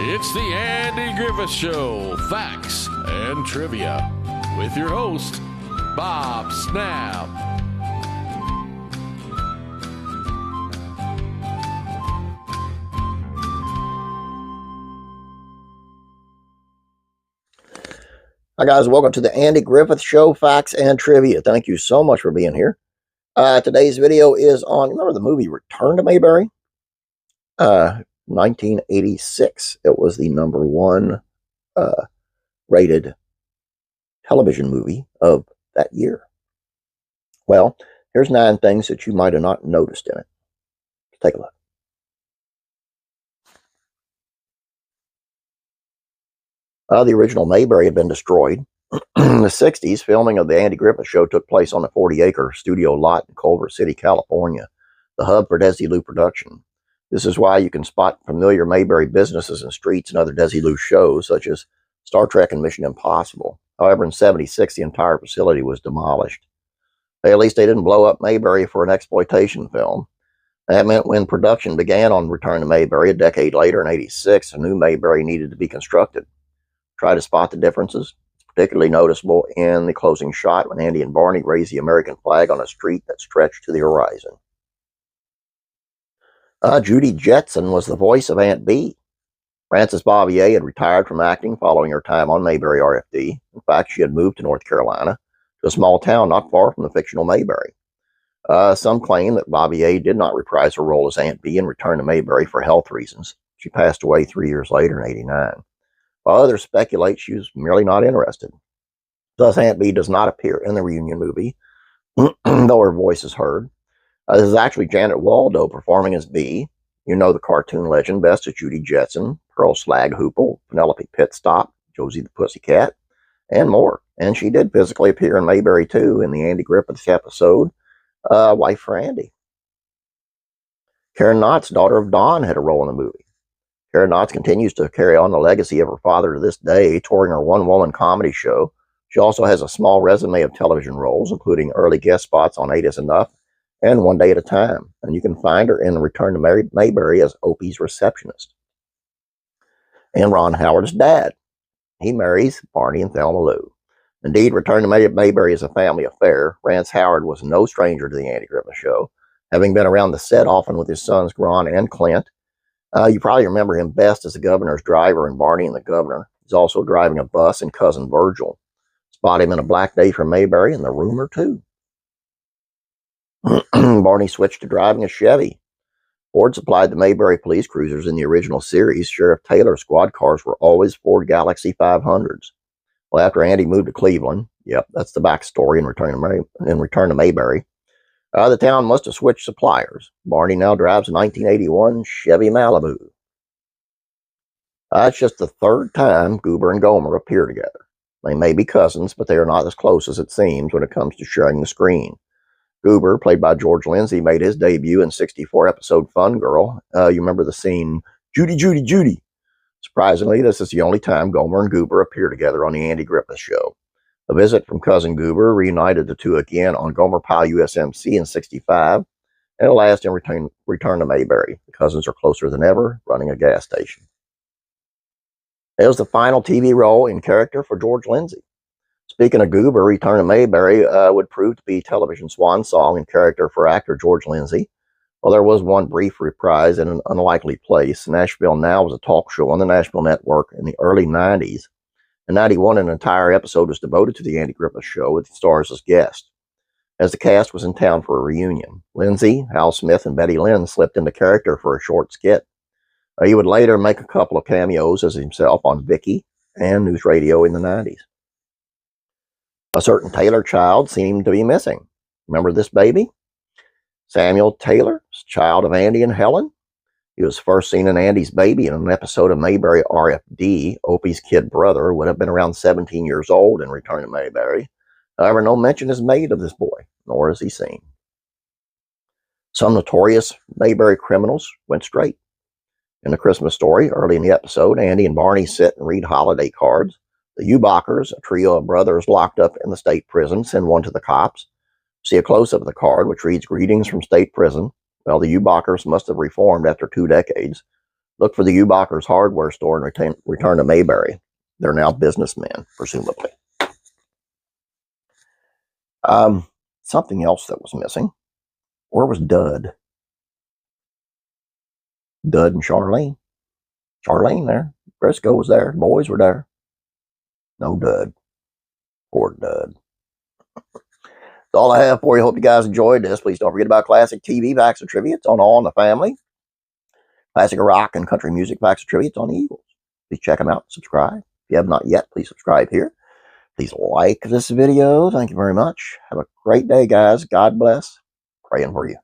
It's the Andy Griffith Show, Facts and Trivia, with your host, Bob Snap. Hi guys, welcome to the Andy Griffith Show, Facts and Trivia. Thank you so much for being here. Today's video is on, remember the movie Return to Mayberry? 1986. It was the #1 rated television movie of that year. Well, here's 9 things that you might have not noticed in it. Let's take a look. The original Mayberry had been destroyed. In the 60s, filming of the Andy Griffith Show took place on a 40-acre studio lot in Culver City, California, the hub for Desilu production. This is why you can spot familiar Mayberry businesses and streets in other Desilu shows, such as Star Trek and Mission Impossible. However, in '76, the entire facility was demolished. At least they didn't blow up Mayberry for an exploitation film. That meant when production began on Return to Mayberry a decade later in '86, a new Mayberry needed to be constructed. Try to spot the differences. It's particularly noticeable in the closing shot when Andy and Barney raise the American flag on a street that stretched to the horizon. Judy Jetson was the voice of Aunt Bee. Frances Bobbier had retired from acting following her time on Mayberry RFD. In fact, she had moved to North Carolina, to a small town not far from the fictional Mayberry. Some claim that Bobbier did not reprise her role as Aunt Bee and return to Mayberry for health reasons. She passed away 3 years later in '89. While others speculate she was merely not interested. Thus, Aunt Bee does not appear in the reunion movie, though her voice is heard. This is actually Janet Waldo performing as Bee. You know the cartoon legend best as Judy Jetson, Pearl Slag Hoople, Penelope Pitstop, Josie the Pussycat, and more. And she did physically appear in Mayberry too in the Andy Griffith episode, Wife for Andy. Karen Knott's daughter of Dawn had a role in the movie. Karen Knotts continues to carry on the legacy of her father to this day, touring her one-woman comedy show. She also has a small resume of television roles, including early guest spots on 8 is Enough and One Day at a Time. And you can find her in Return to Mayberry as Opie's receptionist. And Ron Howard's dad. He marries Barney and Thelma Lou. Indeed, Return to Mayberry is a family affair. Rance Howard was no stranger to the Andy Griffith Show, having been around the set often with his sons Ron and Clint. You probably remember him best as the governor's driver in Barney and the Governor. He's also driving a bus in Cousin Virgil. Spot him in A Black Day for Mayberry and The Rumor, too. Barney switched to driving a Chevy. Ford supplied the Mayberry police cruisers in the original series. Sheriff Taylor's squad cars were always Ford Galaxy 500s. Well, after Andy moved to Cleveland, yep, that's the backstory in Return to Mayberry, the town must have switched suppliers. Barney now drives a 1981 Chevy Malibu. It's just the 3rd time Goober and Gomer appear together. They may be cousins, but they are not as close as it seems when it comes to sharing the screen. Goober, played by George Lindsay, made his debut in 64-episode Fun Girl. You remember the scene, Judy, Judy, Judy. Surprisingly, this is the only time Gomer and Goober appear together on the Andy Griffith Show. A visit from Cousin Goober reunited the two again on Gomer Pyle USMC in '65, and last in Return to Mayberry. The cousins are closer than ever, running a gas station. It was the final TV role in character for George Lindsay. Speaking of Goober, Return to Mayberry would prove to be television swan song in character for actor George Lindsay. Well, there was one brief reprise in an unlikely place. Nashville Now was a talk show on the Nashville Network in the early '90s. In '91, an entire episode was devoted to the Andy Griffith Show with the stars as guests. As the cast was in town for a reunion, Lindsay, Hal Smith, and Betty Lynn slipped into character for a short skit. He would later make a couple of cameos as himself on Vicky and News Radio in the '90s. A certain Taylor child seemed to be missing. Remember this baby? Samuel Taylor, child of Andy and Helen. He was first seen in Andy's baby in an episode of Mayberry RFD. Opie's kid brother would have been around 17 years old in Return to Mayberry. However, no mention is made of this boy, nor is he seen. Some notorious Mayberry criminals went straight. In the Christmas Story, early in the episode, Andy and Barney sit and read holiday cards. The Ubachers, a trio of brothers locked up in the state prison, send one to the cops. See a close-up of the card, which reads, "Greetings from state prison." Well, the Ubachers must have reformed after 2 decades. Look for the U-Bockers hardware store and return to Mayberry. They're now businessmen, presumably. Something else that was missing. Where was Dud? Dud and Charlene. Charlene there. Briscoe was there. The boys were there. No Dud. Poor Dud. That's all I have for you. Hope you guys enjoyed this. Please don't forget about classic TV facts and trivia. It's on All in the Family. Classic rock and country music facts and trivia. It's on the Eagles. Please check them out. Subscribe. If you have not yet, please subscribe here. Please like this video. Thank you very much. Have a great day, guys. God bless. Praying for you.